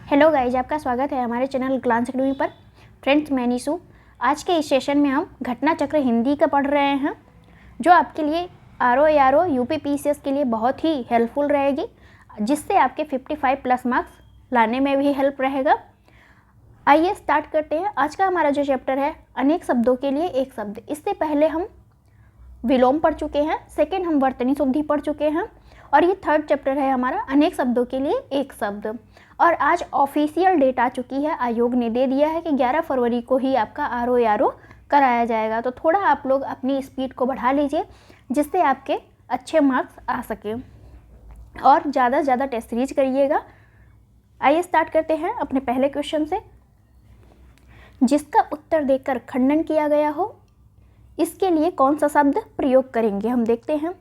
Hello guys, आपका स्वागत है हमारे चैनल ग्लांस अकेडमी पर। फ्रेंड्स, मैं निशु। आज के इस सेशन में हम घटना चक्र हिंदी का पढ़ रहे हैं, जो आपके लिए आरओ यारो यूपी पीसीएस के लिए बहुत ही हेल्पफुल रहेगी, जिससे आपके 55 प्लस मार्क्स लाने में भी हेल्प रहेगा। आइए स्टार्ट करते हैं। आज का हमारा जो चैप्टर है, अनेक शब्दों के लिए एक शब्द। इससे पहले हम विलोम पढ़ चुके हैं, सेकेंड हम वर्तनी शुद्धि पढ़ चुके हैं, और ये थर्ड चैप्टर है हमारा अनेक शब्दों के लिए एक शब्द। और आज ऑफिशियल डेट आ चुकी है, आयोग ने दे दिया है कि 11 फरवरी को ही आपका आरओ यारो कराया जाएगा। तो थोड़ा आप लोग अपनी स्पीड को बढ़ा लीजिए, जिससे आपके अच्छे मार्क्स आ सके, और ज़्यादा से ज़्यादा टेस्ट सीरीज करिएगा। आइए स्टार्ट करते हैं अपने पहले क्वेश्चन से। जिसका उत्तर देकर खंडन किया गया हो, इसके लिए कौन सा शब्द प्रयोग करेंगे, हम देखते हैं।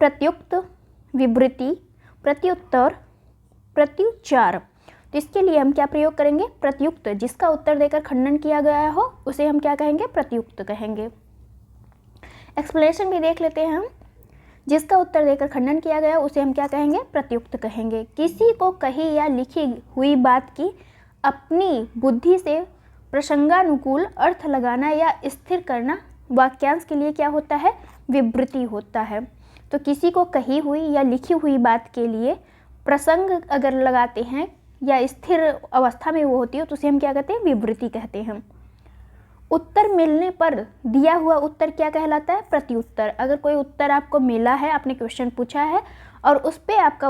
प्रत्युक्त, विवृति, प्रत्युत्तर, प्रत्युच्चार। तो इसके लिए हम क्या प्रयोग करेंगे? प्रत्युक्त। जिसका उत्तर देकर खंडन किया गया हो उसे हम क्या कहेंगे? प्रत्युक्त कहेंगे। एक्सप्लेनेशन भी देख लेते हैं हम। जिसका उत्तर देकर खंडन किया गया उसे हम क्या कहेंगे? प्रत्युक्त कहेंगे। किसी को कही या लिखी हुई बात की अपनी बुद्धि से प्रसंगानुकूल अर्थ लगाना या स्थिर करना वाक्यांश के लिए क्या होता है? विवृति होता है। तो किसी को कही हुई या लिखी हुई बात के लिए प्रसंग अगर लगाते हैं या स्थिर अवस्था में वो होती है तो उसे हम क्या कहते हैं? विवृति कहते हैं। उत्तर मिलने पर दिया हुआ उत्तर क्या कहलाता है? प्रत्युत्तर। अगर कोई उत्तर आपको मिला है, आपने क्वेश्चन पूछा है और उस पर आपका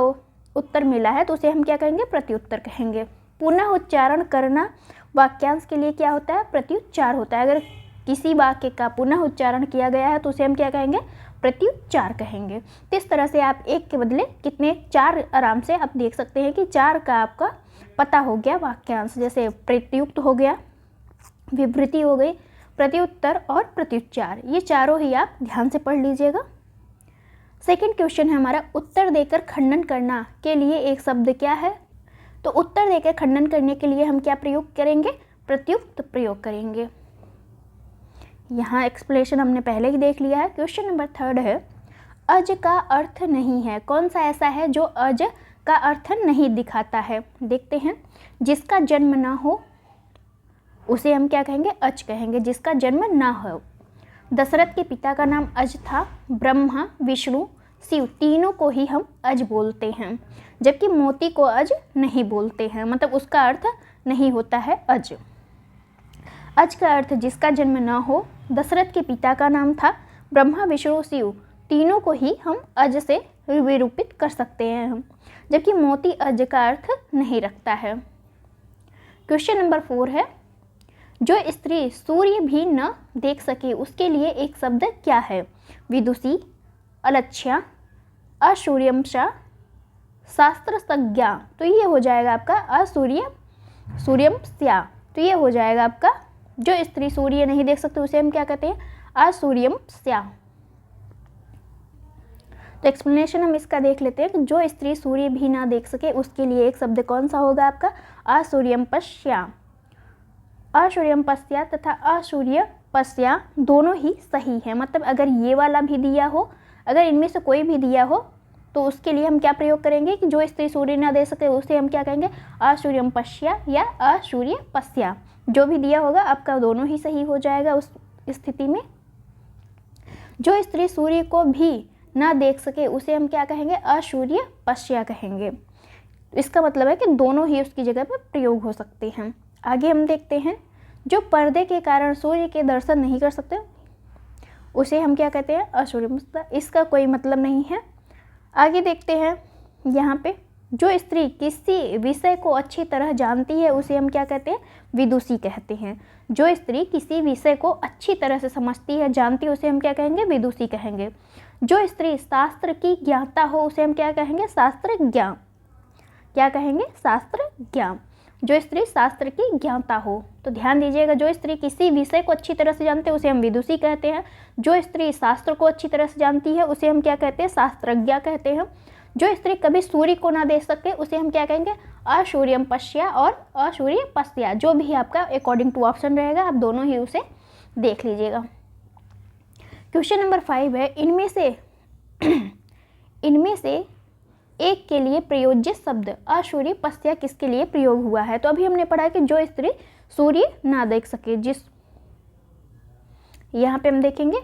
उत्तर मिला है तो उसे हम क्या कहेंगे? प्रत्युत्तर कहेंगे। पुनः उच्चारण करना वाक्यांश के लिए क्या होता है? प्रत्युच्चार होता है। अगर किसी वाक्य का पुनः उच्चारण किया गया है तो उसे हम क्या कहेंगे? प्रत्युच्चार कहेंगे। तो इस तरह से आप एक के बदले कितने? 4 आराम से आप देख सकते हैं कि 4 का आपका पता हो गया वाक्यांश। जैसे प्रत्युक्त हो गया, विवृति हो गई, प्रत्युत्तर और प्रत्युच्चार। ये चारों ही आप ध्यान से पढ़ लीजिएगा। सेकंड क्वेश्चन है हमारा, उत्तर देकर खंडन करना के लिए एक शब्द क्या है? तो उत्तर देकर खंडन करने के लिए हम क्या प्रयोग करेंगे? प्रत्युक्त प्रयोग करेंगे। यहाँ एक्सप्लेनेशन हमने पहले ही देख लिया है। क्वेश्चन नंबर 3 है, अज का अर्थ नहीं है। कौन सा ऐसा है जो अज का अर्थ नहीं दिखाता है? देखते हैं। जिसका जन्म ना हो उसे हम क्या कहेंगे? अज कहेंगे। जिसका जन्म ना हो। दशरथ के पिता का नाम अज था। ब्रह्मा, विष्णु, शिव तीनों को ही हम अज बोलते हैं, जबकि मोती को अज नहीं बोलते हैं, मतलब उसका अर्थ नहीं होता है अज। अज का अर्थ जिसका जन्म न हो, दशरथ के पिता का नाम था, ब्रह्मा, विष्णु, शिव तीनों को ही हम अज से विरूपित कर सकते हैं हम, जबकि मोती अज का अर्थ नहीं रखता है। क्वेश्चन नंबर 4 है, जो स्त्री सूर्य भी न देख सके उसके लिए एक शब्द क्या है? विदुषी, अलक्ष्या, असूर्यंशा, शास्त्र संज्ञा। तो ये हो जाएगा आपका असूर्यंस्या। तो ये हो जाएगा आपका, जो स्त्री सूर्य नहीं देख सकते उसे हम क्या कहते हैं? असूर्यंस्या। तो एक्सप्लेनेशन हम इसका देख लेते हैं कि जो स्त्री सूर्य भी ना देख सके उसके लिए एक शब्द कौन सा होगा आपका? असूर्यंपस्या। असूर्यंपस्या तथा असूर्यपस्या दोनों ही सही है। मतलब अगर ये वाला भी दिया हो, अगर इनमें से कोई भी दिया हो तो उसके लिए हम क्या प्रयोग करेंगे कि जो स्त्री सूर्य ना दे सके उसे हम क्या कहेंगे? असूर्यंपस्या या असूर्यपस्या। जो भी दिया होगा आपका दोनों ही सही हो जाएगा उस स्थिति में। जो स्त्री सूर्य को भी ना देख सके उसे हम क्या कहेंगे? असूर्यपस्या कहेंगे। इसका मतलब है कि दोनों ही उसकी जगह पर प्रयोग हो सकते हैं। आगे हम देखते हैं, जो पर्दे के कारण सूर्य के दर्शन नहीं कर सकते उसे हम क्या कहते हैं? असूर्यपस्या। इसका कोई मतलब नहीं है। आगे देखते हैं यहाँ पे, जो स्त्री किसी विषय को अच्छी तरह जानती है उसे हम क्या कहते हैं? विदुषी कहते हैं। जो स्त्री किसी विषय को अच्छी तरह से समझती है, जानती है, उसे हम क्या कहेंगे? विदुषी कहेंगे। जो स्त्री शास्त्र की ज्ञाता हो उसे हम क्या कहेंगे? शास्त्रज्ञा। क्या कहेंगे? शास्त्रज्ञा। जो स्त्री शास्त्र की ज्ञाता हो। तो ध्यान दीजिएगा, जो स्त्री किसी विषय को अच्छी तरह से जानते हैं उसे हम विदुषी कहते हैं। जो स्त्री शास्त्र को अच्छी तरह से जानती है उसे हम क्या कहते हैं? शास्त्रज्ञा कहते हैं। जो स्त्री कभी सूर्य को ना देख सके उसे हम क्या कहेंगे? असूर्यंपस्या और असूर्यपस्या। जो भी आपका अकॉर्डिंग टू ऑप्शन रहेगा आप दोनों ही उसे देख लीजिएगा। क्वेश्चन नंबर 5 है, इनमें से एक के लिए प्रयोज्य शब्द असूर्य पश्या किसके लिए प्रयोग हुआ है? तो अभी हमने पढ़ा कि जो स्त्री सूर्य ना देख सके, जिस यहाँ पे हम देखेंगे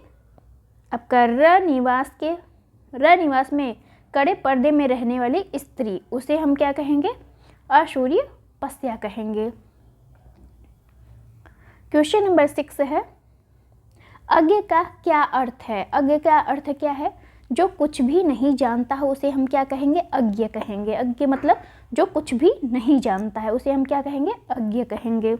आपका र निवास में कड़े पर्दे में रहने वाली स्त्री, उसे हम क्या कहेंगे? असूर्य पश्या कहेंगे। क्वेश्चन नंबर 6 है, अज्ञ का क्या अर्थ है? अज्ञ का अर्थ क्या है? जो कुछ भी नहीं जानता हो उसे हम क्या कहेंगे? अज्ञ कहेंगे। अज्ञ मतलब जो कुछ भी नहीं जानता है उसे हम क्या कहेंगे? अज्ञ कहेंगे।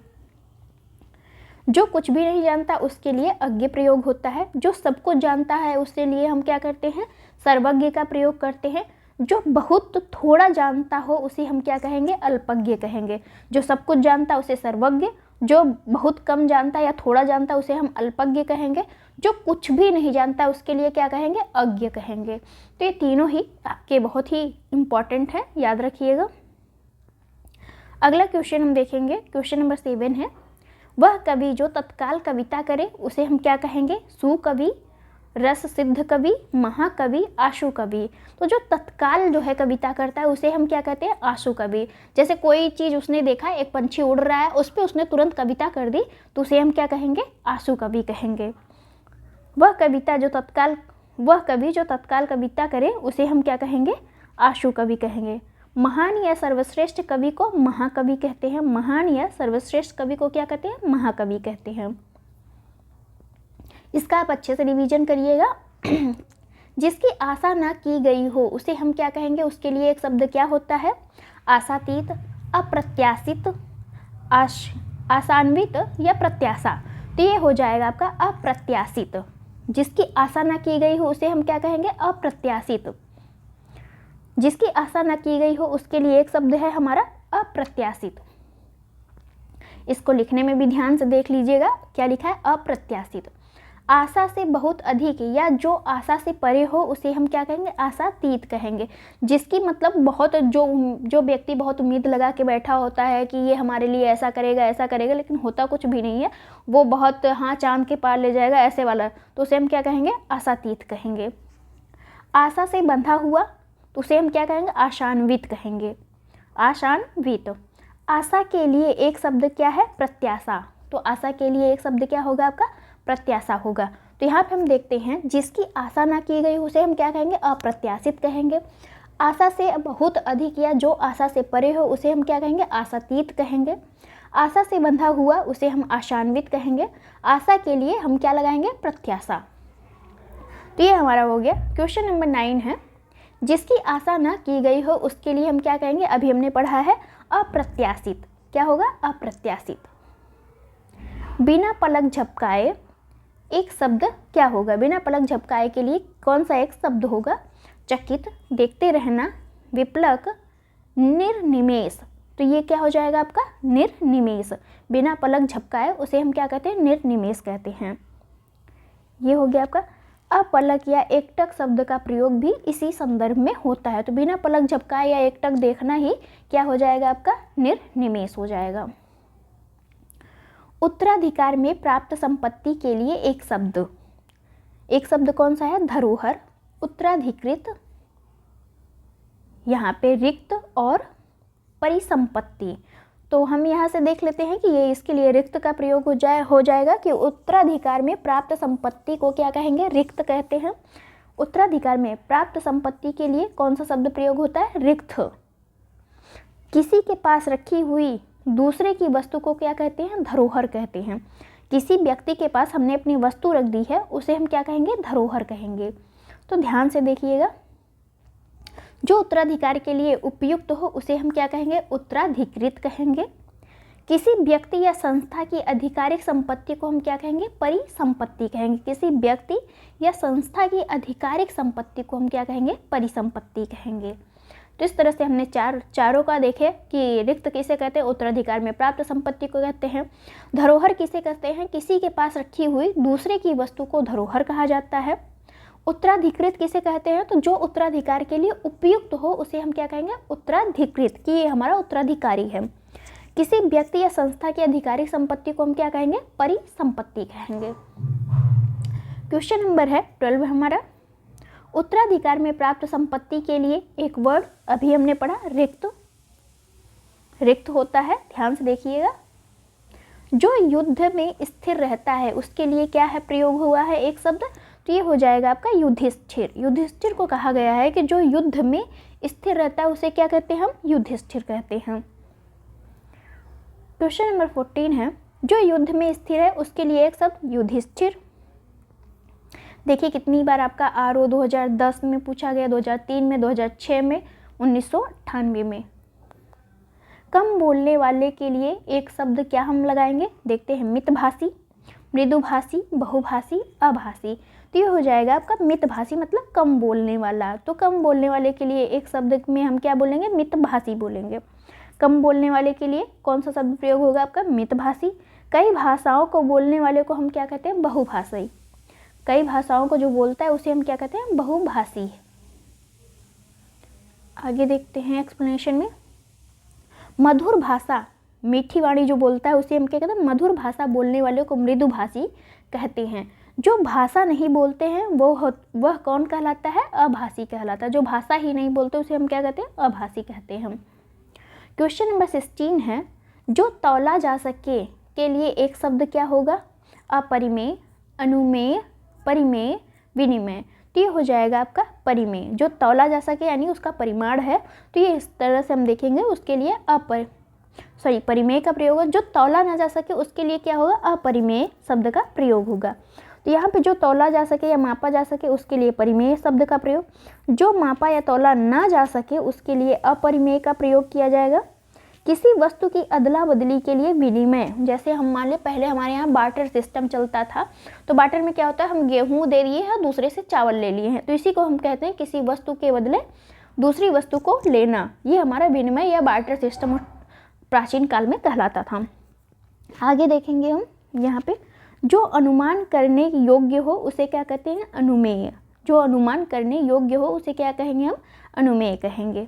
जो कुछ भी नहीं जानता उसके लिए अज्ञ प्रयोग होता है। जो सब कुछ जानता है उसके लिए हम क्या करते हैं? सर्वज्ञ का प्रयोग करते हैं। जो बहुत थोड़ा जानता हो उसे हम क्या कहेंगे? अल्पज्ञ कहेंगे। जो सब कुछ जानता है उसे सर्वज्ञ, जो बहुत कम जानता है या थोड़ा जानता है उसे हम अल्पज्ञ कहेंगे। जो कुछ भी नहीं जानता उसके लिए क्या कहेंगे? अज्ञ कहेंगे। तो ये तीनों ही आपके बहुत ही इम्पॉर्टेंट है, याद रखिएगा। अगला क्वेश्चन हम देखेंगे, क्वेश्चन नंबर 7 है, वह कवि जो तत्काल कविता करे उसे हम क्या कहेंगे? सुकवि, रस सिद्ध कवि, महाकवि, आशु कवि। तो जो तत्काल जो है कविता करता है उसे हम क्या कहते हैं? आशु कवि। जैसे कोई चीज़ उसने देखा, एक पंछी उड़ रहा है, उस पर उसने तुरंत कविता कर दी तो उसे हम क्या कहेंगे? आशु कवि कहेंगे। वह कवि जो तत्काल कविता करे उसे हम क्या कहेंगे? आशु कवि कहेंगे। महान या सर्वश्रेष्ठ कवि को महाकवि कहते हैं। महान या सर्वश्रेष्ठ कवि को क्या कहते हैं? महाकवि कहते हैं। इसका आप अच्छे से रिवीजन करिएगा। जिसकी आशा ना की गई हो उसे हम क्या कहेंगे? उसके लिए एक शब्द क्या होता है? आशातीत, अप्रत्याशित, आशान्वित या प्रत्याशा। तो ये हो जाएगा आपका अप्रत्याशित। जिसकी आशा ना की गई हो उसे हम क्या कहेंगे? अप्रत्याशित। जिसकी आशा न की गई हो उसके लिए एक शब्द है हमारा अप्रत्याशित। इसको लिखने में भी ध्यान से देख लीजिएगा, क्या लिखा है? अप्रत्याशित। आशा से बहुत अधिक या जो आशा से परे हो उसे हम क्या कहेंगे? आशातीत कहेंगे। जिसकी मतलब बहुत जो व्यक्ति बहुत उम्मीद लगा के बैठा होता है कि ये हमारे लिए ऐसा करेगा, लेकिन होता कुछ भी नहीं है, वो बहुत हाँ चांद के पार ले जाएगा ऐसे वाला, तो उसे हम क्या कहेंगे? आशातीत कहेंगे। आशा से बंधा हुआ तो उसे हम क्या कहेंगे? आशान्वित कहेंगे। आशान्वित। आशा के लिए एक शब्द क्या है? प्रत्याशा। तो आशा के लिए एक शब्द क्या होगा आपका? प्रत्याशा होगा। तो यहाँ पे हम देखते हैं जिसकी आशा ना की गई उसे हम क्या कहेंगे? अप्रत्याशित कहेंगे। आशा से बहुत अधिक या जो आशा से परे हो उसे हम क्या कहेंगे? आशातीत कहेंगे। आशा से बंधा हुआ उसे हम आशान्वित कहेंगे। आशा के लिए हम क्या लगाएंगे? प्रत्याशा। तो ये हमारा हो गया। क्वेश्चन नंबर 9 है, जिसकी आशा ना की गई हो उसके लिए हम क्या कहेंगे? अभी हमने पढ़ा है अप्रत्याशित। क्या होगा? अप्रत्याशित। बिना पलक झपकाए एक शब्द क्या होगा? बिना पलक झपकाए के लिए कौन सा एक शब्द होगा? चकित, देखते रहना, विपलक, निर्निमेष। तो ये क्या हो जाएगा आपका? निर्निमेष। बिना पलक झपकाए उसे हम क्या कहते हैं? निर्निमेष कहते हैं। ये हो गया आपका। अपलक या एकटक शब्द का प्रयोग भी इसी संदर्भ में होता है। तो बिना पलक झपकाए या एकटक देखना ही क्या हो जाएगा आपका? निर्निमेष हो जाएगा। उत्तराधिकार में प्राप्त संपत्ति के लिए एक शब्द कौन सा है? धरोहर, उत्तराधिकृत, यहाँ पे रिक्त और परिसंपत्ति। तो हम यहाँ से देख लेते हैं कि ये इसके लिए रिक्त का प्रयोग हो जाएगा कि उत्तराधिकार में प्राप्त संपत्ति को क्या कहेंगे? रिक्त कहते हैं। उत्तराधिकार में प्राप्त संपत्ति के लिए कौन सा शब्द प्रयोग होता है? रिक्त। किसी के पास रखी हुई दूसरे की वस्तु को क्या कहते हैं? धरोहर कहते हैं। किसी व्यक्ति के पास हमने अपनी वस्तु रख दी है उसे हम क्या कहेंगे? धरोहर कहेंगे। तो ध्यान से देखिएगा, जो उत्तराधिकार के लिए उपयुक्त हो उसे हम क्या कहेंगे? उत्तराधिकृत कहेंगे। किसी व्यक्ति या संस्था की आधिकारिक संपत्ति को हम क्या कहेंगे? परिसंपत्ति कहेंगे। किसी व्यक्ति या संस्था की आधिकारिक संपत्ति को हम क्या कहेंगे? परिसंपत्ति कहेंगे। तो इस तरह से हमने चारों का देखे कि रिक्त किसे कहते हैं? उत्तराधिकार में प्राप्त संपत्ति को कहते हैं। धरोहर किसे कहते हैं? किसी के पास रखी हुई दूसरे की वस्तु को धरोहर कहा जाता है। उत्तराधिकृत किसे कहते हैं? तो जो उत्तराधिकार के लिए उपयुक्त हो उसे हम क्या कहेंगे? उत्तराधिकृत, कि ये हमारा उत्तराधिकारी है। किसी व्यक्ति या संस्था की आधिकारिक संपत्ति को हम क्या कहेंगे? परिसंपत्ति कहेंगे। क्वेश्चन नंबर है 12 हमारा, उत्तराधिकार में प्राप्त संपत्ति के लिए एक वर्ड अभी हमने पढ़ा रिक्त, रिक्त होता है, ध्यान से देखिएगा। जो युद्ध में स्थिर रहता है उसके लिए क्या है प्रयोग हुआ है एक शब्द, तो ये हो जाएगा आपका युधिष्ठिर। युधिष्ठिर को कहा गया है कि जो युद्ध में स्थिर रहता है उसे क्या कहते हैं हम, युधिष्ठिर कहते हैं। क्वेश्चन नंबर 14 है, जो युद्ध में स्थिर है उसके लिए एक शब्द युधिष्ठिर। देखिए कितनी बार आपका आरओ 2010 में पूछा गया, 2003 में, 2006 में, 1998 में। कम बोलने वाले के लिए एक शब्द क्या हम लगाएंगे, देखते हैं, मितभाषी, मृदुभाषी, बहुभाषी, अभाषी। तो ये हो जाएगा आपका मितभाषी मतलब कम बोलने वाला। तो कम बोलने वाले के लिए एक शब्द में हम क्या बोलेंगे, मितभाषी बोलेंगे। कम बोलने वाले के लिए कौन सा शब्द प्रयोग होगा आपका, मितभाषी। कई भाषाओं को बोलने वाले को हम क्या कहते हैं, बहुभाषी। कई भाषाओं को जो बोलता है उसे हम क्या कहते हैं, बहुभाषी। आगे देखते हैं एक्सप्लेनेशन में। मधुर भाषा, मीठी वाणी जो बोलता है उसे हम क्या कहते हैं, मधुर भाषा बोलने वाले को मृदुभाषी कहते हैं। जो भाषा नहीं बोलते हैं वह कौन कहलाता है, अभाषी कहलाता है। जो भाषा ही नहीं बोलते उसे हम क्या कहते हैं, अभाषी कहते हैं हम। क्वेश्चन नंबर 16 है, जो तौला जा सके के लिए एक शब्द क्या होगा, अपरिमेय, अनुमेय, परिमेय, विनिमेय। तो ये हो जाएगा आपका परिमेय। जो तौला जा सके यानी उसका परिमाण है, तो ये इस तरह से हम देखेंगे, उसके लिए परिमेय का प्रयोग है। जो तौला ना जा सके उसके लिए क्या होगा, अपरिमेय शब्द का प्रयोग होगा। तो यहाँ पे जो तौला जा सके या मापा जा सके उसके लिए परिमेय शब्द का प्रयोग, जो मापा या तौला ना जा सके उसके लिए अपरिमेय का प्रयोग किया जाएगा। किसी वस्तु की अदला बदली के लिए विनिमय, जैसे हम मान लें पहले हमारे यहाँ बार्टर सिस्टम चलता था, तो बार्टर में क्या होता है, हम गेहूँ दे दिए हैं, दूसरे से चावल ले लिए हैं, तो इसी को हम कहते हैं किसी वस्तु के बदले दूसरी वस्तु को लेना। ये हमारा विनिमय या बार्टर सिस्टम प्राचीन काल में कहलाता था। आगे देखेंगे हम यहाँ पे, जो अनुमान करने योग्य हो उसे क्या कहते हैं, अनुमेय। जो अनुमान करने योग्य हो उसे क्या कहेंगे हम, अनुमेय कहेंगे।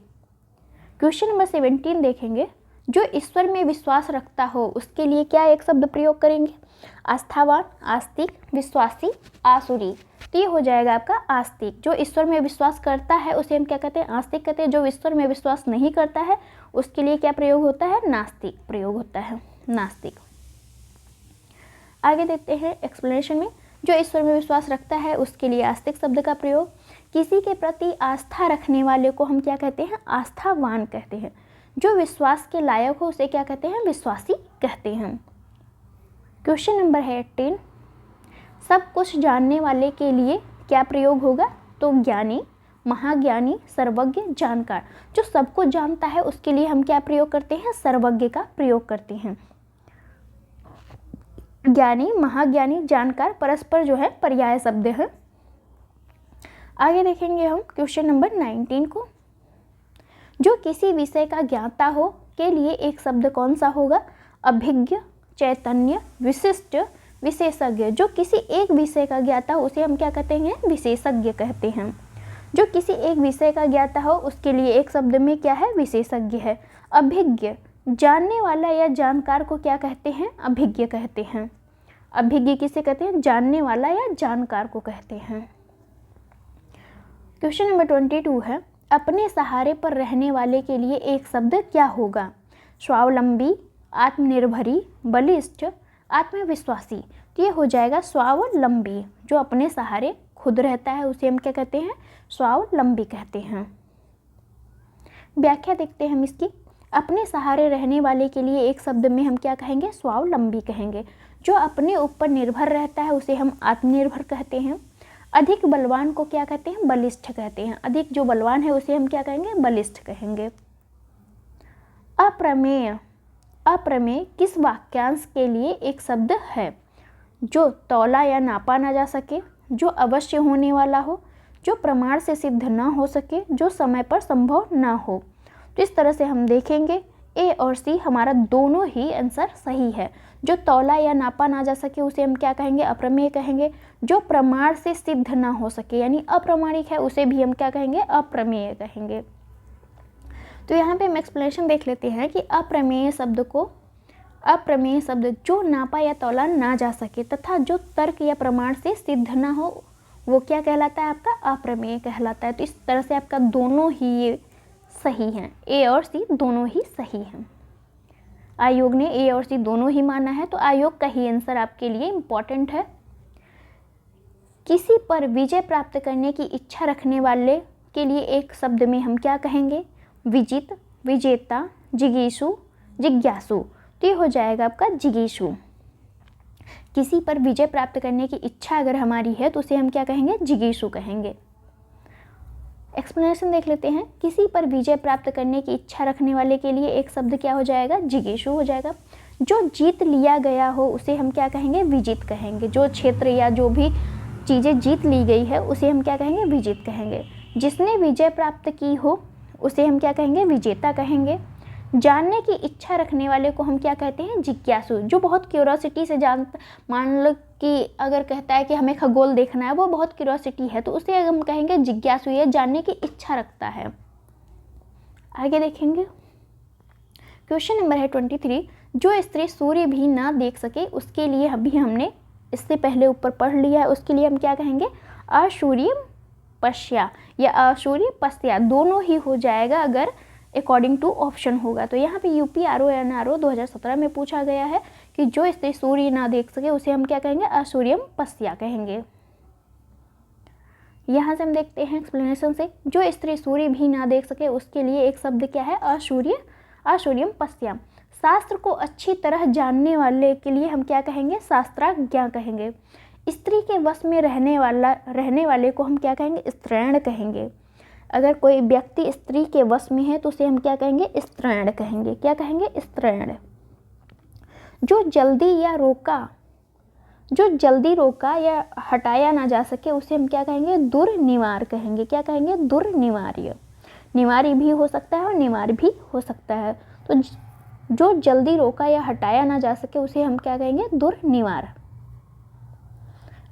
क्वेश्चन नंबर 17 देखेंगे, जो ईश्वर में विश्वास रखता हो उसके लिए क्या एक शब्द प्रयोग करेंगे, आस्थावान, आस्तिक, विश्वासी, आसुरी। तो ये हो जाएगा आपका आस्तिक। जो ईश्वर में विश्वास करता है उसे हम क्या कहते हैं, आस्तिक कहते हैं। जो ईश्वर में विश्वास नहीं करता है उसके लिए क्या प्रयोग होता है, नास्तिक प्रयोग होता है, नास्तिक। आगे देखते हैं एक्सप्लेनेशन में, जो ईश्वर में विश्वास रखता है उसके लिए आस्तिक शब्द का प्रयोग। किसी के प्रति आस्था रखने वाले को हम क्या कहते हैं, आस्थावान कहते हैं। जो विश्वास के लायक हो उसे क्या कहते हैं, विश्वासी कहते हैं। क्वेश्चन नंबर है 18, सब कुछ जानने वाले के लिए क्या प्रयोग होगा, तो ज्ञानी, महाज्ञानी, सर्वज्ञ, जानकार। जो सब कुछ जानता है उसके लिए हम क्या प्रयोग करते हैं, सर्वज्ञ का प्रयोग करते हैं। ज्ञानी, महाज्ञानी, जानकार परस्पर जो है पर्याय शब्द है। आगे देखेंगे हम क्वेश्चन नंबर 19 को, जो किसी विषय का ज्ञाता हो के लिए एक शब्द कौन सा होगा, अभिज्ञ, चैतन्य, विशिष्ट, विशेषज्ञ। जो किसी एक विषय का ज्ञाता हो उसे हम क्या कहते हैं, विशेषज्ञ कहते हैं। जो किसी एक विषय का ज्ञाता हो उसके लिए एक शब्द में क्या है, विशेषज्ञ है। अभिज्ञ, जानने वाला या जानकार को क्या कहते हैं, अभिज्ञ कहते हैं। अभिज्ञ किसे कहते हैं, जानने वाला या जानकार को कहते हैं। क्वेश्चन नंबर 22 है, अपने सहारे पर रहने वाले के लिए एक शब्द क्या होगा, स्वावलंबी, आत्मनिर्भरी, बलिष्ठ, आत्मविश्वासी। तो ये हो जाएगा स्वावलंबी। जो अपने सहारे खुद रहता है उसे हम क्या कहते हैं, स्वावलंबी कहते हैं। व्याख्या देखते हैं हम इसकी। अपने सहारे रहने वाले के लिए एक शब्द में हम क्या कहेंगे, स्वावलंबी कहेंगे। जो अपने ऊपर निर्भर रहता है उसे हम आत्मनिर्भर कहते हैं। अधिक बलवान को क्या कहते हैं, बलिष्ठ कहते हैं। अधिक जो बलवान है उसे हम क्या कहेंगे, बलिष्ठ कहेंगे। अप्रमेय, अप्रमेय किस वाक्यांश के लिए एक शब्द है, जो तौला या नापा ना जा सके, जो अवश्य होने वाला हो, जो प्रमाण से सिद्ध ना हो सके, जो समय पर संभव ना हो। तो इस तरह से हम देखेंगे ए और सी हमारा दोनों ही आंसर सही है। जो तौला या नापा ना जा सके उसे हम क्या कहेंगे, अप्रमेय कहेंगे। जो प्रमाण से सिद्ध ना हो सके यानी अप्रमाणिक है उसे भी हम क्या कहेंगे, अप्रमेय कहेंगे। तो यहाँ पे हम एक्सप्लेनेशन देख लेते हैं कि अप्रमेय शब्द को, अप्रमेय शब्द जो नापा या तौला ना जा सके तथा जो तर्क या प्रमाण से सिद्ध ना हो वो क्या कहलाता है, आपका अप्रमेय कहलाता है। तो इस तरह से आपका दोनों ही ये सही हैं, ए और सी दोनों ही सही हैं। आयोग ने ए और सी दोनों ही माना है, तो आयोग का ही आंसर आपके लिए इम्पॉर्टेंट है। किसी पर विजय प्राप्त करने की इच्छा रखने वाले के लिए एक शब्द में हम क्या कहेंगे, विजित, विजेता, जिगीषु, जिज्ञासु। तो ये हो जाएगा आपका जिगीषु। किसी पर विजय प्राप्त करने की इच्छा अगर हमारी है तो उसे हम क्या कहेंगे, जिगीषु कहेंगे। एक्सप्लेनेशन देख लेते हैं। किसी पर विजय प्राप्त करने की इच्छा रखने वाले के लिए एक शब्द क्या हो जाएगा, जिगीषु हो जाएगा। जो जीत लिया गया हो उसे हम क्या कहेंगे, विजित कहेंगे। जो क्षेत्र या जो भी चीज़ें जीत ली गई है उसे हम क्या कहेंगे, विजित कहेंगे। जिसने विजय प्राप्त की हो उसे हम क्या कहेंगे, विजेता कहेंगे। जानने की इच्छा रखने वाले को हम क्या कहते हैं, जिज्ञासु। जो बहुत क्यूरोसिटी से जानता, मान लो कि अगर कहता है कि हमें खगोल देखना है, वो बहुत क्यूरोसिटी है, तो उसे हम कहेंगे जिज्ञासु, ये जानने की इच्छा रखता है। आगे देखेंगे, क्वेश्चन नंबर है 23। जो स्त्री सूर्य भी ना देख सके उसके लिए अभी हमने इससे पहले ऊपर पढ़ लिया है, उसके लिए हम क्या कहेंगे, असूर्य पश्या या असूर्य पश्या, दोनों ही हो जाएगा अगर अकॉर्डिंग टू ऑप्शन होगा। तो यहाँ पे यूपी आरओ एनआरओ 2017 में पूछा गया है कि जो स्त्री सूर्य ना देख सके उसे हम क्या कहेंगे, असूर्यम पश्या कहेंगे। यहाँ से हम देखते हैं एक्सप्लेनेशन से, जो स्त्री सूर्य भी ना देख सके उसके लिए एक शब्द क्या है, असूर्यम पश्या। शास्त्र को अच्छी तरह जानने वाले के लिए हम क्या कहेंगे, शास्त्राज्ञा कहेंगे। स्त्री के वश में रहने वाले को हम क्या कहेंगे, स्त्रैण कहेंगे। अगर कोई व्यक्ति स्त्री के वश में है तो उसे हम क्या कहेंगे, स्त्रैण कहेंगे। क्या कहेंगे, स्त्रैण। जो जल्दी रोका या हटाया ना जा सके उसे हम क्या कहेंगे, दुर्निवार कहेंगे। क्या कहेंगे, दुर्निवार्य। निवारी भी हो सकता है और निवार भी हो सकता है। तो जो जल्दी रोका या हटाया ना जा सके उसे हम क्या कहेंगे, दुर्निवार।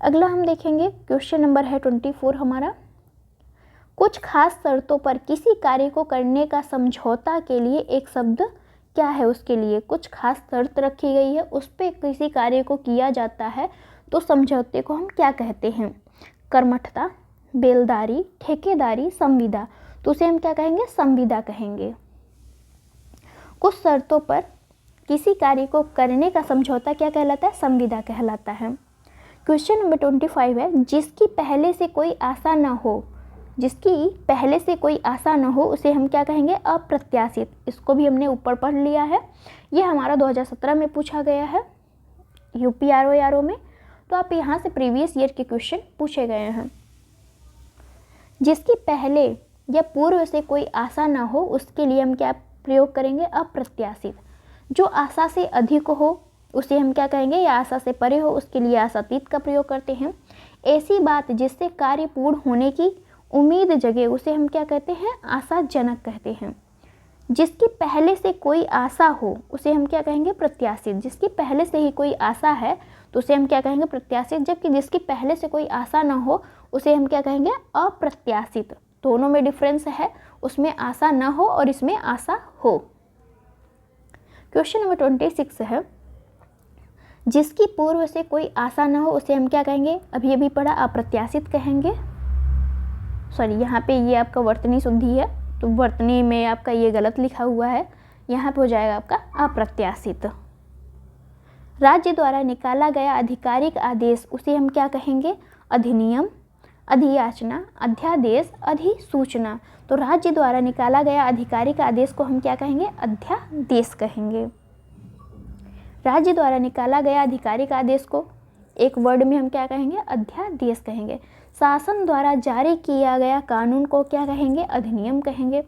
अगला हम देखेंगे, क्वेश्चन नंबर है 24 हमारा। कुछ खास शर्तों पर किसी कार्य को करने का समझौता के लिए एक शब्द क्या है, उसके लिए कुछ खास शर्त रखी गई है, उस पर किसी कार्य को किया जाता है तो समझौते को हम क्या कहते हैं, कर्मठता, बेलदारी, ठेकेदारी, संविदा। तो उसे हम क्या कहेंगे, संविदा कहेंगे। कुछ शर्तों पर किसी कार्य को करने का समझौता क्या कहलाता है, संविदा कहलाता है। क्वेश्चन नंबर 25 है, जिसकी पहले से कोई आशा न हो उसे हम क्या कहेंगे, अप्रत्याशित। इसको भी हमने ऊपर पढ़ लिया है, ये हमारा 2017 में पूछा गया है यूपी आरओ में। तो आप यहाँ से प्रीवियस ईयर के क्वेश्चन पूछे गए हैं। जिसकी पहले या पूर्व से कोई आशा न हो उसके लिए हम क्या प्रयोग करेंगे, अप्रत्याशित। जो आशा से अधिक हो उसे हम क्या कहेंगे, या आशा से परे हो उसके लिए आशातीत का प्रयोग करते हैं। ऐसी बात जिससे कार्य पूर्ण होने की उम्मीद जगे उसे हम क्या कहते हैं, आशाजनक कहते हैं। जिसकी पहले से कोई आशा हो उसे हम क्या कहेंगे, प्रत्याशित। जिसकी पहले से ही कोई आशा है तो उसे हम क्या कहेंगे, प्रत्याशित। जबकि जिसकी पहले से कोई आशा न हो उसे हम क्या कहेंगे, अप्रत्याशित। दोनों में डिफरेंस है, उसमें आशा न हो और इसमें आशा हो। क्वेश्चन नंबर 26 है, जिसकी पूर्व से कोई आशा न हो उसे हम क्या कहेंगे, अभी पढ़ा, अप्रत्याशित कहेंगे। सॉरी, यहाँ पे ये आपका वर्तनी शुद्धि है तो वर्तनी में आपका ये गलत लिखा हुआ है, यहाँ पे हो जाएगा आपका अप्रत्याशित। राज्य द्वारा निकाला गया आधिकारिक आदेश उसे हम क्या कहेंगे, अधिनियम, अधियाचना, अध्यादेश, अधिसूचना। तो राज्य द्वारा निकाला गया आधिकारिक आदेश को हम क्या कहेंगे, अध्यादेश कहेंगे। राज्य द्वारा निकाला गया आधिकारिक आदेश को एक वर्ड में हम क्या कहेंगे, अध्यादेश कहेंगे। शासन द्वारा जारी किया गया कानून को क्या कहेंगे, अधिनियम कहेंगे।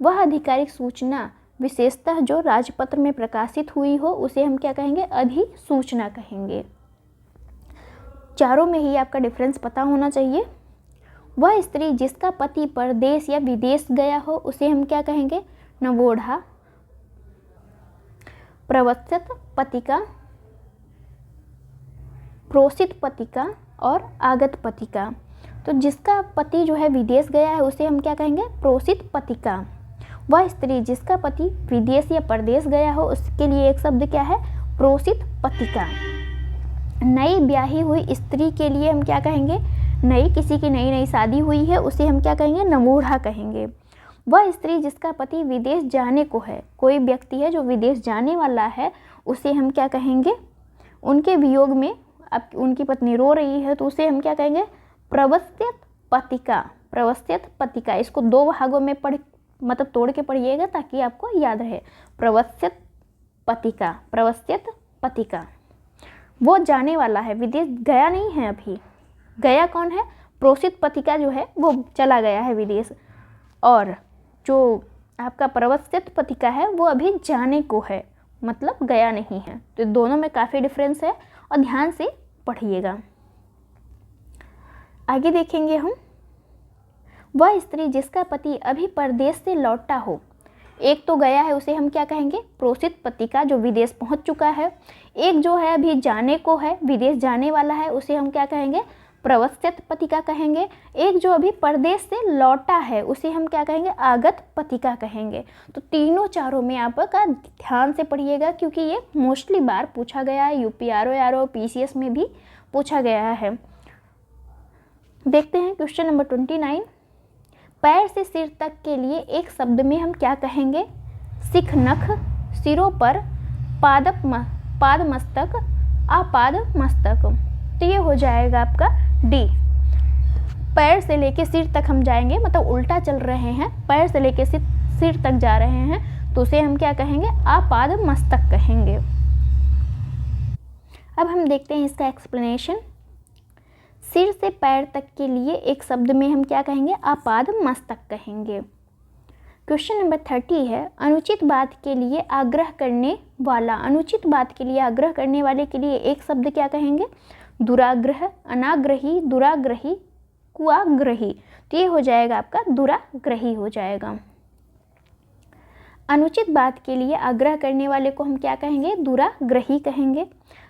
वह आधिकारिक सूचना विशेषतः जो राजपत्र में प्रकाशित हुई हो उसे हम क्या कहेंगे, अधिसूचना कहेंगे। चारों में ही आपका डिफरेंस पता होना चाहिए। वह स्त्री जिसका पति परदेश या विदेश गया हो उसे हम क्या कहेंगे, नवोढ़ा, प्रवत्सत पतिका, प्रोसित पतिका और आगत पतिका। तो जिसका पति जो है विदेश गया है उसे हम क्या कहेंगे, प्रोसित पतिका। वह स्त्री जिसका पति विदेश या परदेश गया हो उसके लिए एक शब्द क्या है, प्रोसित पतिका। नई ब्याही हुई स्त्री के लिए हम क्या कहेंगे, किसी की नई नई शादी हुई है उसे हम क्या कहेंगे, नवूढ़ा कहेंगे। वह स्त्री जिसका पति विदेश जाने को है, कोई व्यक्ति है जो विदेश जाने वाला है, उसे हम क्या कहेंगे, उनके वियोग में अब उनकी पत्नी रो रही है तो उसे हम क्या कहेंगे, प्रवस्थित पतिका। प्रवस्थित पतिका, इसको 2 भागों में मतलब तोड़ के पढ़िएगा ताकि आपको याद रहे। प्रवस्थित पतिका, प्रवस्थित पतिका। वो जाने वाला है, विदेश गया नहीं है अभी। गया कौन है, प्रोषित पतिका जो है वो चला गया है विदेश, और जो आपका प्रवस्थित पतिका है वो अभी जाने को है, मतलब गया नहीं है। तो दोनों में काफ़ी डिफरेंस है और ध्यान से पढ़िएगा। आगे देखेंगे हम, वह स्त्री जिसका पति अभी परदेश से लौटा हो। एक तो गया है उसे हम क्या कहेंगे, प्रोषित पतिका जो विदेश पहुंच चुका है। एक जो है अभी जाने को है, विदेश जाने वाला है, उसे हम क्या कहेंगे, प्रवस्थित पतिका कहेंगे। एक जो अभी परदेश से लौटा है उसे हम क्या कहेंगे, आगत पतिका कहेंगे। तो तीनों चारों में आपका ध्यान से पढ़िएगा क्योंकि ये मोस्टली बार पूछा गया है, यूपी आरओ पीसीएस में भी पूछा गया है। देखते हैं क्वेश्चन नंबर 29। पैर से सिर तक के लिए एक शब्द में हम क्या कहेंगे, सिख नख, सिरों पर, पाद मस्तक, आपाद मस्तक। तो ये हो जाएगा आपका डी। पैर से लेके सिर तक हम जाएंगे, मतलब उल्टा चल रहे हैं, पैर से लेके सिर तक जा रहे हैं तो उसे हम क्या कहेंगे, आपाद मस्तक कहेंगे। अब हम देखते हैं इसका एक्सप्लेनेशन। सिर से पैर तक के लिए एक शब्द में हम क्या कहेंगे, आपाद मस्तक कहेंगे। क्वेश्चन नंबर 30 है, अनुचित बात के लिए आग्रह करने वाला। अनुचित बात के लिए आग्रह करने वाले के लिए एक शब्द क्या कहेंगे, दुराग्रह, अनाग्रही, दुराग्रही, कुआग्रही। तो ये हो जाएगा आपका दुराग्रही हो जाएगा। अनुचित बात के लिए आग्रह करने वाले को हम क्या कहेंगे, दुराग्रही कहेंगे।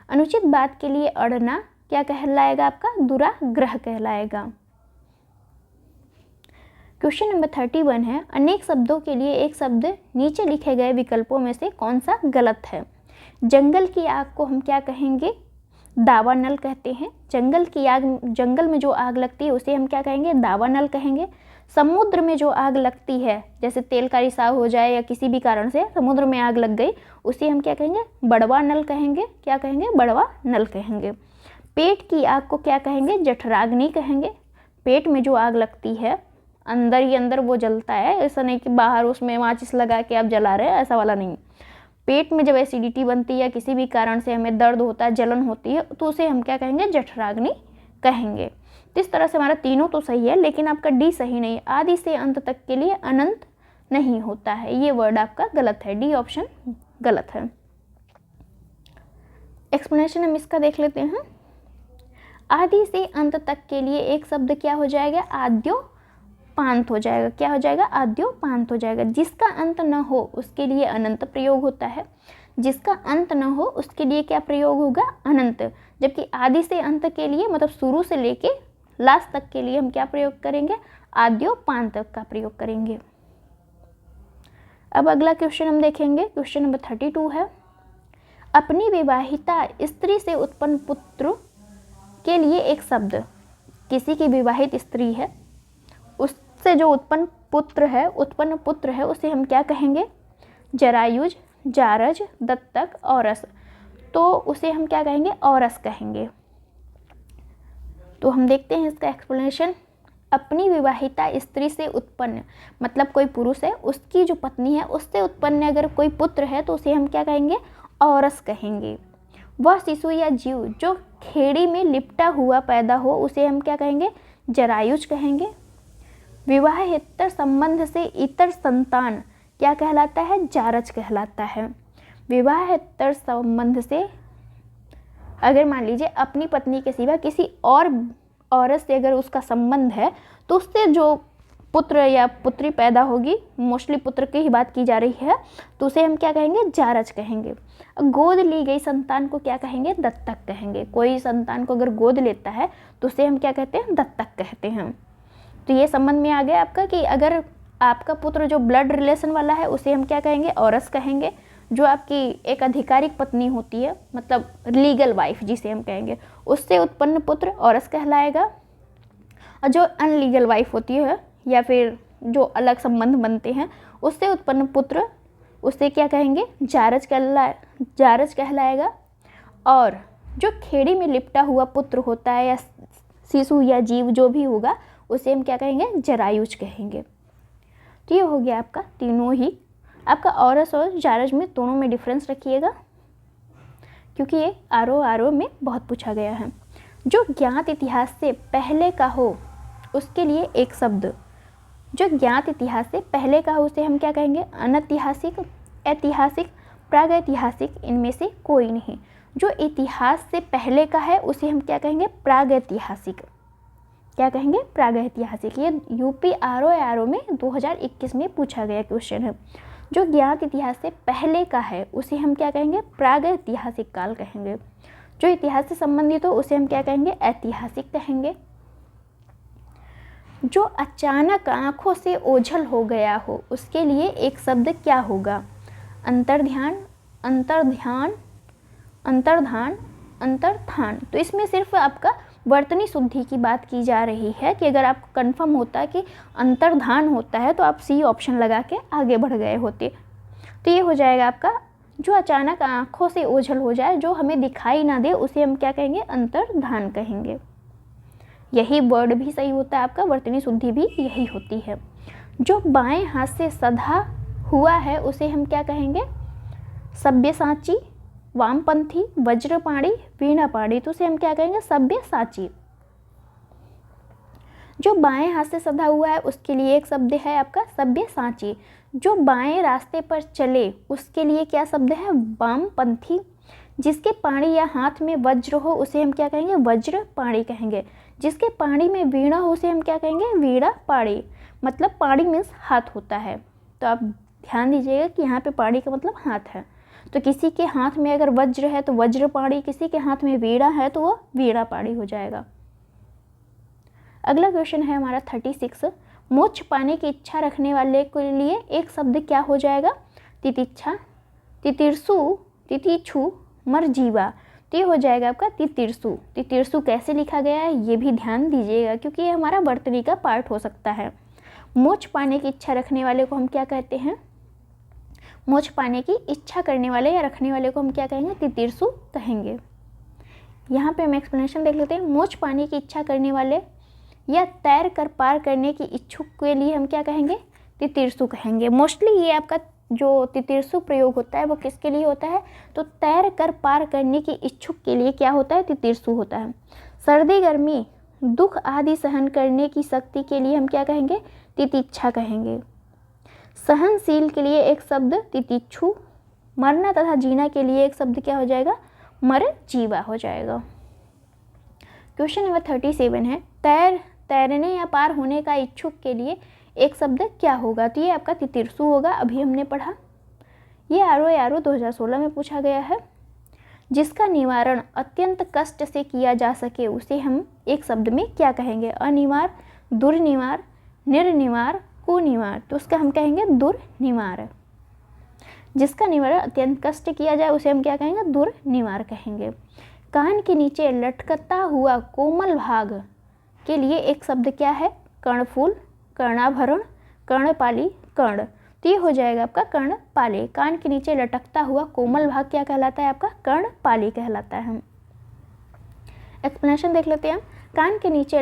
अनुचित बात के लिए अड़ना क्या कहलाएगा आपका, दुराग्रह कहलाएगा। क्वेश्चन नंबर 31 है, अनेक शब्दों के लिए एक शब्द नीचे लिखे गए विकल्पों में से कौन सा गलत है। जंगल की आग को हम क्या कहेंगे, दावानल कहते हैं। जंगल की आग, जंगल में जो आग लगती है उसे हम क्या कहेंगे, दावानल कहेंगे। समुद्र में जो आग लगती है, जैसे तेल का रिसाव हो जाए या किसी भी कारण से समुद्र में आग लग गई, उसे हम क्या कहेंगे, बड़वा नल कहेंगे। क्या कहेंगे, बड़वा नल कहेंगे। पेट की आग को क्या कहेंगे, जठराग्नि कहेंगे। पेट में जो आग लगती है अंदर ही अंदर वो जलता है, ऐसा नहीं कि बाहर उसमें माचिस लगा के आप जला रहे हैं, ऐसा वाला नहीं। पेट में जब एसिडिटी बनती है या किसी भी कारण से हमें दर्द होता है, जलन होती है, तो उसे हम क्या कहेंगे, जठराग्नि कहेंगे। तो इस तरह से हमारा तीनों तो सही है, लेकिन आपका डी सही नहीं है। आदि से अंत तक के लिए अनंत नहीं होता है, ये वर्ड आपका गलत है, डी ऑप्शन गलत है। एक्सप्लेनेशन हम इसका देख लेते हैं। आदि से अंत तक के लिए एक शब्द क्या हो जाएगा, आद्योपांत हो जाएगा। क्या हो जाएगा, आद्योपांत हो जाएगा। जिसका अंत न हो उसके लिए अनंत प्रयोग होता है। जिसका अंत न हो उसके लिए क्या प्रयोग होगा, अनंत। जबकि आदि से अंत के लिए मतलब शुरू से लेके लास्ट तक के लिए हम क्या प्रयोग करेंगे, आद्योपांत का प्रयोग करेंगे। अब अगला क्वेश्चन हम देखेंगे, क्वेश्चन नंबर 32 है, अपनी विवाहिता स्त्री से उत्पन्न पुत्र के लिए एक शब्द। किसी की विवाहित स्त्री है, उससे जो उत्पन्न पुत्र है उसे हम क्या कहेंगे, जरायुज, जारज, दत्तक, औरस। तो उसे हम क्या कहेंगे, औरस कहेंगे। तो हम देखते हैं इसका एक्सप्लेनेशन। अपनी विवाहिता स्त्री से उत्पन्न मतलब कोई पुरुष है, उसकी जो पत्नी है उससे उत्पन्न अगर कोई पुत्र है तो उसे हम क्या कहेंगे, औरस कहेंगे। वह शिशु या जीव जो खेड़ी में लिपटा हुआ पैदा हो उसे हम क्या कहेंगे, जरायुज कहेंगे। विवाहेतर संबंध से इतर संतान क्या कहलाता है, जारज कहलाता है। विवाहेतर संबंध से अगर मान लीजिए अपनी पत्नी के सिवा किसी और औरत से अगर उसका संबंध है तो उससे जो पुत्र या पुत्री पैदा होगी, मोस्टली पुत्र की ही बात की जा रही है, तो उसे हम क्या कहेंगे, जारज कहेंगे। गोद ली गई संतान को क्या कहेंगे, दत्तक कहेंगे। कोई संतान को अगर गोद लेता है तो उसे हम क्या कहते हैं, दत्तक कहते हैं। तो ये संबंध में आ गया आपका कि अगर आपका पुत्र जो ब्लड रिलेशन वाला है उसे हम क्या कहेंगे, औरस कहेंगे। जो आपकी एक आधिकारिक पत्नी होती है मतलब लीगल वाइफ जिसे हम कहेंगे, उससे उत्पन्न पुत्र औरस कहलाएगा। और जो अनलीगल वाइफ होती है या फिर जो अलग संबंध बनते हैं उससे उत्पन्न पुत्र उससे क्या कहेंगे, जारज कहलाएगा। और जो खेड़ी में लिपटा हुआ पुत्र होता है या शिशु या जीव जो भी होगा उसे हम क्या कहेंगे, जरायुज कहेंगे। तो ये हो गया आपका तीनों ही। आपका औरस और जारज में दोनों में डिफरेंस रखिएगा क्योंकि ये आरो में बहुत पूछा गया है। जो ज्ञात इतिहास से पहले का हो उसके लिए एक शब्द, जो ज्ञात इतिहास से पहले का हो उसे हम क्या कहेंगे, अनैतिहासिक, ऐतिहासिक, प्रागैतिहासिक, इनमें से कोई नहीं। जो इतिहास से पहले का है उसे हम क्या कहेंगे, प्रागैतिहासिक। क्या कहेंगे, प्रागैतिहासिक। ये यूपी आरओ में 2021 में पूछा गया क्वेश्चन है। जो ज्ञात इतिहास से पहले का है उसे हम क्या कहेंगे, प्रागैतिहासिक काल कहेंगे। जो इतिहास से संबंधित हो उसे हम क्या कहेंगे, ऐतिहासिक कहेंगे। जो अचानक आंखों से ओझल हो गया हो उसके लिए एक शब्द क्या होगा, अंतर्ध्यान, अंतर्ध्यान, अंतर्धान, अंतर्धान। तो इसमें सिर्फ आपका वर्तनी शुद्धि की बात की जा रही है कि अगर आपको कंफर्म होता कि अंतर्धान होता है तो आप सी ऑप्शन लगा के आगे बढ़ गए होते। तो ये हो जाएगा आपका, जो अचानक आंखों से ओझल हो जाए, जो हमें दिखाई ना दे उसे हम क्या कहेंगे, अंतर्धान कहेंगे। यही वर्ड भी सही होता है आपका, वर्तनी शुद्धि भी यही होती है। जो बाएं हाथ से सधा हुआ है उसे हम क्या कहेंगे, सब्यसाची, वामपंथी, वज्रपाणी, वीणापाणी। तो उसे हम क्या कहेंगे, सब्यसाची। जो बाएं हाथ से सधा हुआ है उसके लिए एक शब्द है आपका सब्यसाची। जो बाएं रास्ते पर चले उसके लिए क्या शब्द है, वामपंथी। जिसके पाणी या हाथ में वज्र हो उसे हम क्या कहेंगे, वज्रपाणी कहेंगे। जिसके पाणी में वीणा हो उसे हम क्या कहेंगे, वीणापाणी। मतलब पाणी मीन्स हाथ होता है। तो आप ध्यान दीजिएगा कि यहाँ पे पाणी का मतलब हाथ है। तो किसी के हाथ में अगर वज्र है तो वज्रपाणी, किसी के हाथ में वीणा है तो वो वीणापाणी हो जाएगा। अगला क्वेश्चन है हमारा 36। मोक्ष पाने की इच्छा रखने वाले के लिए एक शब्द क्या हो जाएगा, तितिक्षा, तितिर्षु, तितिक्षु, मरजीवा। तो ये हो जाएगा आपका तितिर्षु। तितिर्षु कैसे लिखा गया है ये भी ध्यान दीजिएगा क्योंकि ये हमारा वर्तनी का पार्ट हो सकता है। मोक्ष पाने की इच्छा रखने वाले को हम क्या कहते हैं, मोक्ष पाने की इच्छा करने वाले या रखने वाले को हम क्या कहेंगे, तितिर्षु कहेंगे। यहाँ पे हम एक्सप्लेनेशन देख लेते हैं। मोक्ष पाने की इच्छा करने वाले या तैर कर पार करने की इच्छुक के लिए हम क्या कहेंगे, तितिर्षु कहेंगे। मोस्टली ये आपका जो तितिर्षु प्रयोग होता है वो किसके लिए होता है, तो तैर कर पार करने की इच्छुक के लिए क्या होता है, तितिर्षु होता है। सर्दी गर्मी दुख आदि सहन करने की शक्ति के लिए हम क्या कहेंगे, तितिक्षा कहेंगे। सहनशील के लिए एक शब्द तितिक्षु। मरना तथा जीना के लिए एक शब्द क्या हो जाएगा, मरजीवा हो जाएगा। क्वेश्चन नंबर 37 है, तैरने या पार होने का इच्छुक के लिए एक शब्द क्या होगा। तो ये आपका तितिर्षु होगा, अभी हमने पढ़ा। ये आरओ 2016 में पूछा गया है। जिसका निवारण अत्यंत कष्ट से किया जा सके उसे हम एक शब्द में क्या कहेंगे, अनिवार, दुर्निवार, निर्निवार, कुनिवार। तो उसका हम कहेंगे दुर्निवार। जिसका निवारण अत्यंत कष्ट किया जाए उसे हम क्या कहेंगे, दुर्निवार कहेंगे। कान के नीचे लटकता हुआ कोमल भाग के लिए एक शब्द क्या है, कर्णफूल, कर्णाभरण, कर्णपाली, कर्ण। तो ये हो जाएगा आपका कर्णपाली। कान के नीचे लटकता हुआ कोमल भाग क्या कहलाता है आपका, कर्णपाली कहलाता है। एक्सप्लेनेशन देख लेते हैं हम। कान के नीचे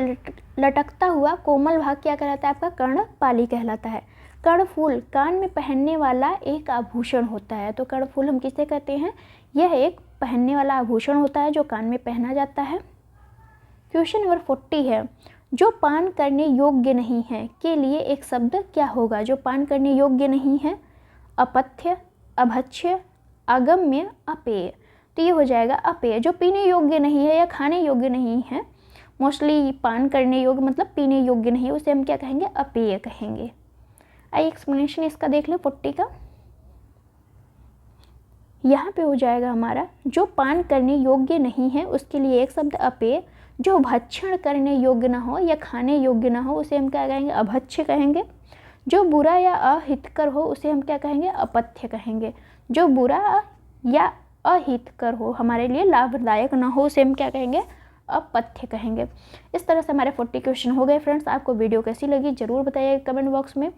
लटकता हुआ कोमल भाग क्या कहलाता है आपका, कर्णपाली कहलाता है। कर्णफूल कान में पहनने वाला एक आभूषण होता है। तो कर्णफूल हम किसे कहते हैं, यह एक पहनने वाला आभूषण होता है जो कान में पहना जाता है। क्वेश्चन नंबर 40 है, जो पान करने योग्य नहीं है के लिए एक शब्द क्या होगा। जो पान करने योग्य नहीं है, अपथ्य, अभक्ष्य, अगम्य, अपेय। तो ये हो जाएगा अपेय। जो पीने योग्य नहीं है या खाने योग्य नहीं है, मोस्टली पान करने योग्य मतलब पीने योग्य नहीं है, उसे हम क्या कहेंगे, अपेय कहेंगे। आइए एक्सप्लेनेशन इसका देख लें 40 का। यहाँ पे हो जाएगा हमारा, जो पान करने योग्य नहीं है उसके लिए एक शब्द अपेय। जो भक्षण करने योग्य ना हो या खाने योग्य ना हो उसे हम क्या कहेंगे, अभक्ष्य कहेंगे। जो बुरा या अहितकर हो उसे हम क्या कहेंगे, अपथ्य कहेंगे। जो बुरा या अहितकर हो, हमारे लिए लाभदायक ना हो, उसे हम क्या कहेंगे, अपथ्य कहेंगे। इस तरह से हमारे 40 क्वेश्चन हो गए फ्रेंड्स। आपको वीडियो कैसी लगी ज़रूर बताइएगा कमेंट बॉक्स में,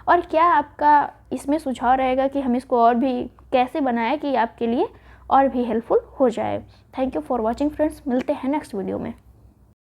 और क्या आपका इसमें सुझाव रहेगा कि हम इसको और भी कैसे बनाएं कि आपके लिए और भी हेल्पफुल हो जाए। Thank you for watching friends, मिलते हैं नेक्स्ट वीडियो में।